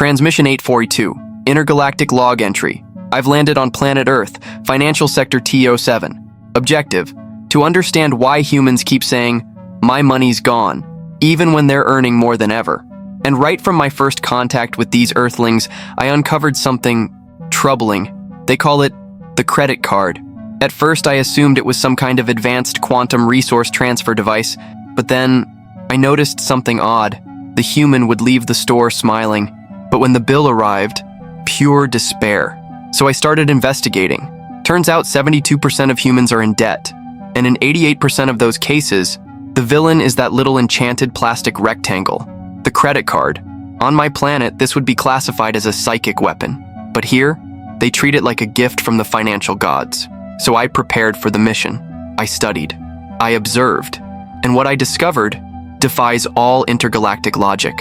Transmission 842, intergalactic log entry. I've landed on planet Earth, financial sector T07. Objective, to understand why humans keep saying, "My money's gone," even when they're earning more than ever. And right from my first contact with these Earthlings, I uncovered something troubling. They call it the credit card. At first, I assumed it was some kind of advanced quantum resource transfer device, but then I noticed something odd. The human would leave the store smiling, but when the bill arrived, pure despair. So I started investigating. Turns out 72% of humans are in debt, and in 88% of those cases, the villain is that little enchanted plastic rectangle, the credit card. On my planet, this would be classified as a psychic weapon, but here, they treat it like a gift from the financial gods. So I prepared for the mission. I studied. I observed. And what I discovered defies all intergalactic logic.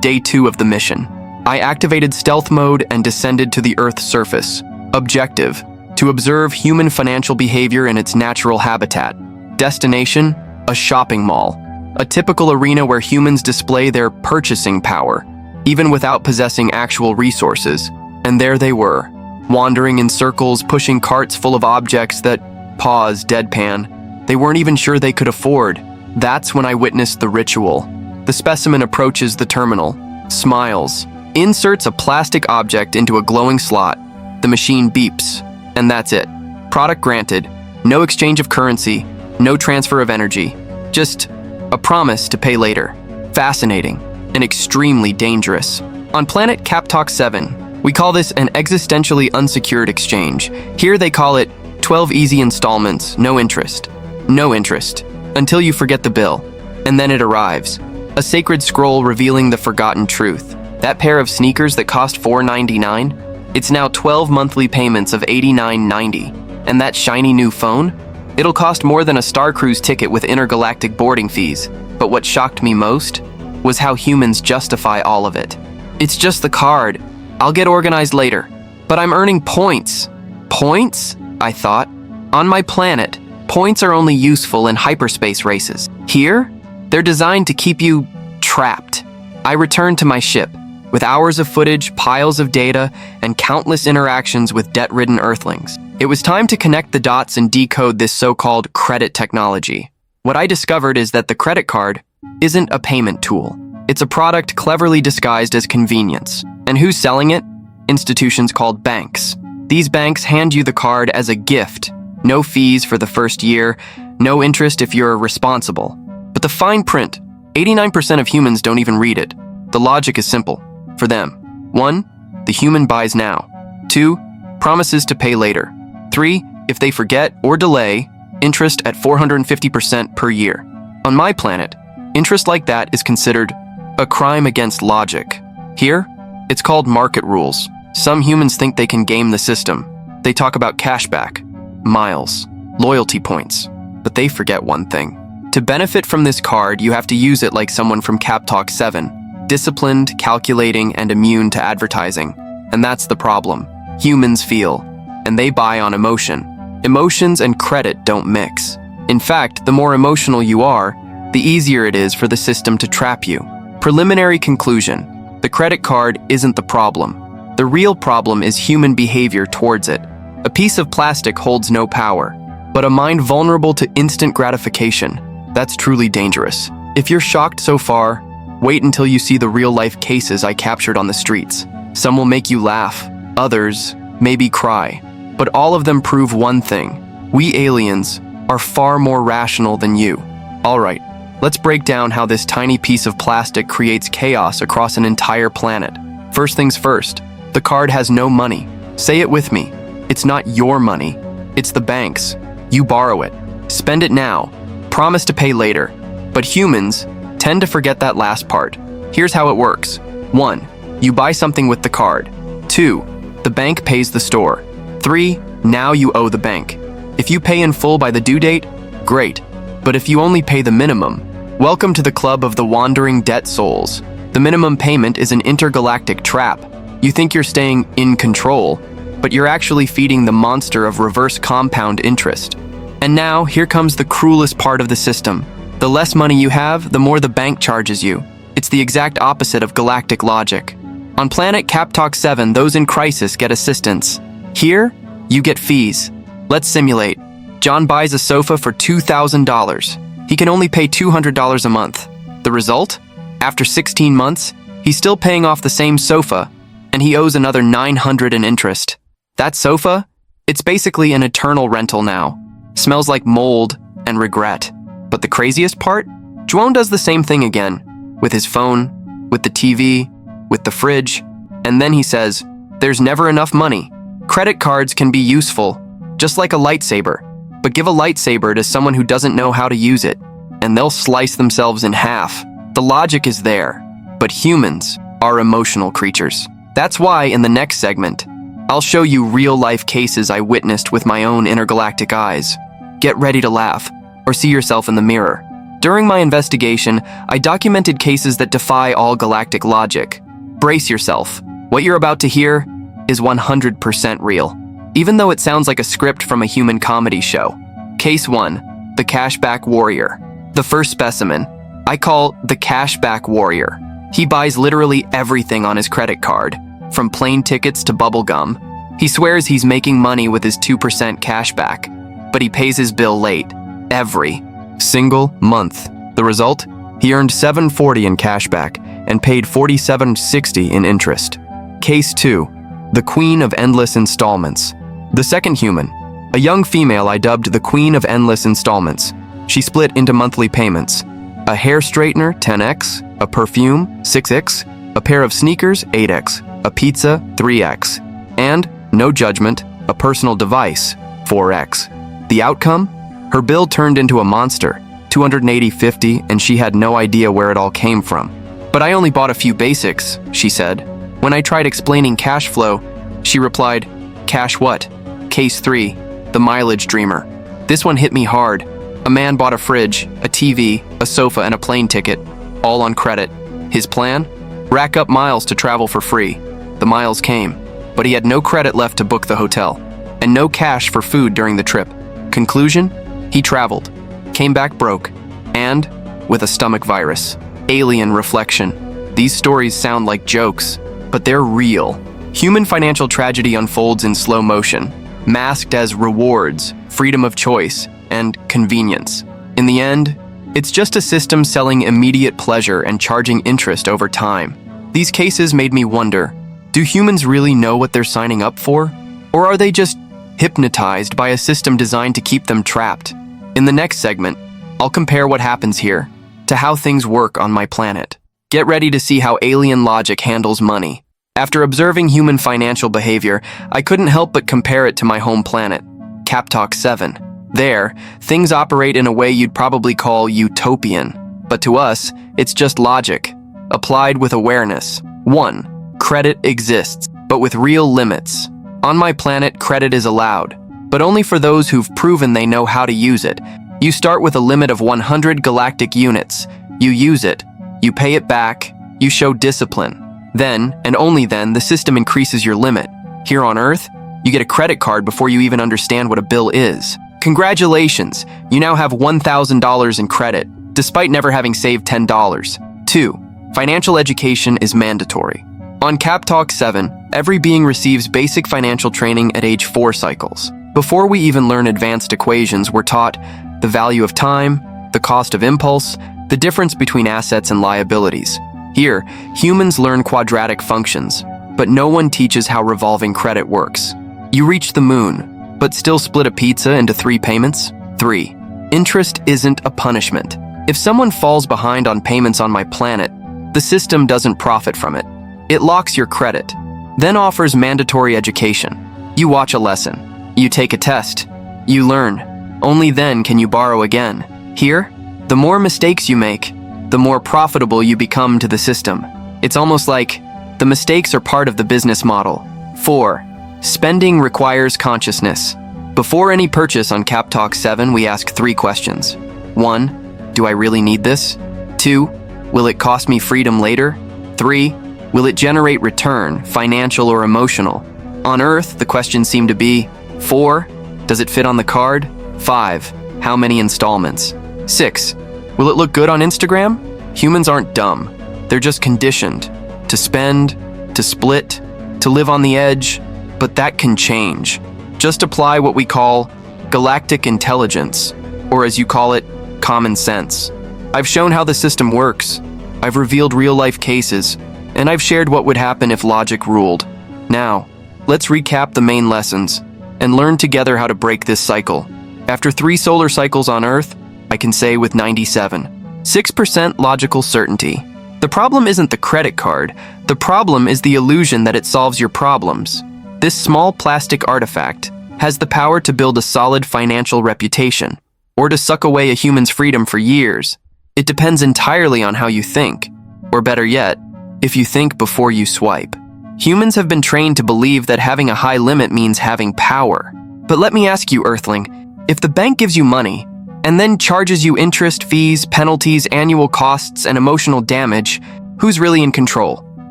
Day 2 of the mission. I activated stealth mode and descended to the Earth's surface. Objective, to observe human financial behavior in its natural habitat. Destination, a shopping mall. A typical arena where humans display their purchasing power, even without possessing actual resources. And there they were, wandering in circles, pushing carts full of objects that, pause, deadpan, they weren't even sure they could afford. That's when I witnessed the ritual. The specimen approaches the terminal, smiles, inserts a plastic object into a glowing slot. The machine beeps, and that's it. Product granted. No exchange of currency, no transfer of energy. Just a promise to pay later. Fascinating and extremely dangerous. On planet Kaptok 7, we call this an existentially unsecured exchange. Here they call it 12 easy installments, no interest. No interest, until you forget the bill. And then it arrives. A sacred scroll revealing the forgotten truth. That pair of sneakers that cost $4.99? It's now 12 monthly payments of $89.90. And that shiny new phone? It'll cost more than a Star Cruise ticket with intergalactic boarding fees. But what shocked me most was how humans justify all of it. It's just the card. I'll get organized later. But I'm earning points. Points? I thought. On my planet, points are only useful in hyperspace races. Here, they're designed to keep you trapped. I returned to my ship, with hours of footage, piles of data, and countless interactions with debt-ridden Earthlings. It was time to connect the dots and decode this so-called credit technology. What I discovered is that the credit card isn't a payment tool. It's a product cleverly disguised as convenience. And who's selling it? Institutions called banks. These banks hand you the card as a gift. No fees for the first year, no interest if you're responsible. But the fine print, 89% of humans don't even read it. The logic is simple. For them, 1, the human buys now. 2, promises to pay later. 3, if they forget or delay, interest at 450% per year. On my planet, interest like that is considered a crime against logic. Here, it's called market rules. Some humans think they can game the system. They talk about cashback, miles, loyalty points, but they forget one thing. To benefit from this card, you have to use it like someone from Kaptok 7, disciplined, calculating, and immune to advertising. And that's the problem. Humans feel, and they buy on emotion. Emotions and credit don't mix. In fact, the more emotional you are, the easier it is for the system to trap you. Preliminary conclusion. The credit card isn't the problem. The real problem is human behavior towards it. A piece of plastic holds no power, but a mind vulnerable to instant gratification. That's truly dangerous. If you're shocked so far, wait until you see the real-life cases I captured on the streets. Some will make you laugh, others maybe cry. But all of them prove one thing. We aliens are far more rational than you. All right, let's break down how this tiny piece of plastic creates chaos across an entire planet. First things first, the card has no money. Say it with me. It's not your money. It's the bank's. You borrow it. Spend it now. Promise to pay later. But humans tend to forget that last part. Here's how it works. 1, you buy something with the card. 2, the bank pays the store. 3, now you owe the bank. If you pay in full by the due date, great. But if you only pay the minimum, welcome to the club of the wandering debt souls. The minimum payment is an intergalactic trap. You think you're staying in control, but you're actually feeding the monster of reverse compound interest. And now, here comes the cruelest part of the system. The less money you have, the more the bank charges you. It's the exact opposite of galactic logic. On planet Captalk 7, those in crisis get assistance. Here, you get fees. Let's simulate. John buys a sofa for $2,000. He can only pay $200 a month. The result? After 16 months, he's still paying off the same sofa, and he owes another $900 in interest. That sofa? It's basically an eternal rental now. Smells like mold and regret. But the craziest part? Joan does the same thing again. With his phone, with the TV, with the fridge, and then he says, "There's never enough money. Credit cards can be useful, just like a lightsaber, but give a lightsaber to someone who doesn't know how to use it, and they'll slice themselves in half." The logic is there, but humans are emotional creatures. That's why in the next segment, I'll show you real-life cases I witnessed with my own intergalactic eyes. Get ready to laugh, or see yourself in the mirror. During my investigation, I documented cases that defy all galactic logic. Brace yourself. What you're about to hear is 100% real, even though it sounds like a script from a human comedy show. Case 1, the Cashback Warrior. The first specimen, I call the Cashback Warrior. He buys literally everything on his credit card, from plane tickets to bubblegum. He swears he's making money with his 2% cashback, but he pays his bill late, every single month. The result? He earned $740 in cashback and paid $47.60 in interest. Case 2, the Queen of Endless Installments. The second human, a young female I dubbed the Queen of Endless Installments. She split into monthly payments. A hair straightener, 10x, a perfume, 6x, a pair of sneakers, 8x, a pizza, 3x, and, no judgment, a personal device, 4x. The outcome? Her bill turned into a monster, $280.50, and she had no idea where it all came from. "But I only bought a few basics," she said. When I tried explaining cash flow, she replied, "Cash what?" Case 3, the Mileage Dreamer. This one hit me hard. A man bought a fridge, a TV, a sofa, and a plane ticket, all on credit. His plan? Rack up miles to travel for free. The miles came, but he had no credit left to book the hotel, and no cash for food during the trip. Conclusion? He traveled, came back broke, and with a stomach virus. Alien reflection. These stories sound like jokes, but they're real. Human financial tragedy unfolds in slow motion, masked as rewards, freedom of choice, and convenience. In the end, it's just a system selling immediate pleasure and charging interest over time. These cases made me wonder, do humans really know what they're signing up for? Or are they just hypnotized by a system designed to keep them trapped? In the next segment, I'll compare what happens here to how things work on my planet. Get ready to see how alien logic handles money. After observing human financial behavior, I couldn't help but compare it to my home planet, Captalk 7. There, things operate in a way you'd probably call utopian. But to us, it's just logic, applied with awareness. 1. Credit exists, but with real limits. On my planet, credit is allowed, but only for those who've proven they know how to use it. You start with a limit of 100 galactic units. You use it, you pay it back, you show discipline. Then, and only then, the system increases your limit. Here on Earth, you get a credit card before you even understand what a bill is. Congratulations, you now have $1,000 in credit, despite never having saved $10. 2. Financial education is mandatory. On Captalk 7, every being receives basic financial training at age 4 cycles. Before we even learn advanced equations, we're taught the value of time, the cost of impulse, the difference between assets and liabilities. Here, humans learn quadratic functions, but no one teaches how revolving credit works. You reach the moon, but still split a pizza into 3 payments? 3. Interest isn't a punishment. If someone falls behind on payments on my planet, the system doesn't profit from it. It locks your credit, then offers mandatory education. You watch a lesson, you take a test, you learn. Only then can you borrow again. Here, the more mistakes you make, the more profitable you become to the system. It's almost like the mistakes are part of the business model. 4. Spending requires consciousness. Before any purchase on Captalk 7, we ask 3 questions. 1. Do I really need this? 2. Will it cost me freedom later? 3. Will it generate return, financial or emotional? On Earth, the questions seem to be 4. Does it fit on the card? 5. How many installments? 6. Will it look good on Instagram? Humans aren't dumb. They're just conditioned to spend, to split, to live on the edge, but that can change. Just apply what we call galactic intelligence, or as you call it, common sense. I've shown how the system works, I've revealed real-life cases, and I've shared what would happen if logic ruled. Now, let's recap the main lessons and learn together how to break this cycle. After 3 solar cycles on Earth, I can say with 97.6% logical certainty. The problem isn't the credit card, the problem is the illusion that it solves your problems. This small plastic artifact has the power to build a solid financial reputation, or to suck away a human's freedom for years. It depends entirely on how you think, or better yet, if you think before you swipe. Humans have been trained to believe that having a high limit means having power. But let me ask you, Earthling, if the bank gives you money, and then charges you interest, fees, penalties, annual costs, and emotional damage, who's really in control?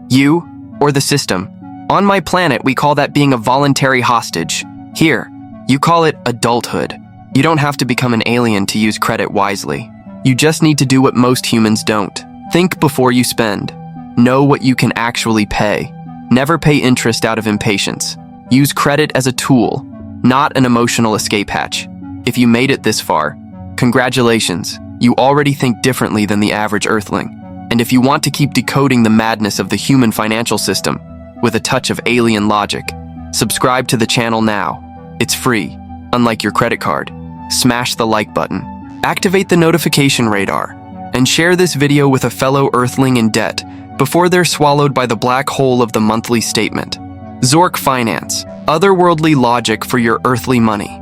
You or the system? On my planet, we call that being a voluntary hostage. Here, you call it adulthood. You don't have to become an alien to use credit wisely. You just need to do what most humans don't. Think before you spend. Know what you can actually pay. Never pay interest out of impatience. Use credit as a tool, not an emotional escape hatch. If you made it this far, congratulations, you already think differently than the average Earthling. And if you want to keep decoding the madness of the human financial system with a touch of alien logic, subscribe to the channel now. It's free, unlike your credit card. Smash the like button, activate the notification radar, and share this video with a fellow Earthling in debt before they're swallowed by the black hole of the monthly statement. Zork Finance, otherworldly logic for your earthly money.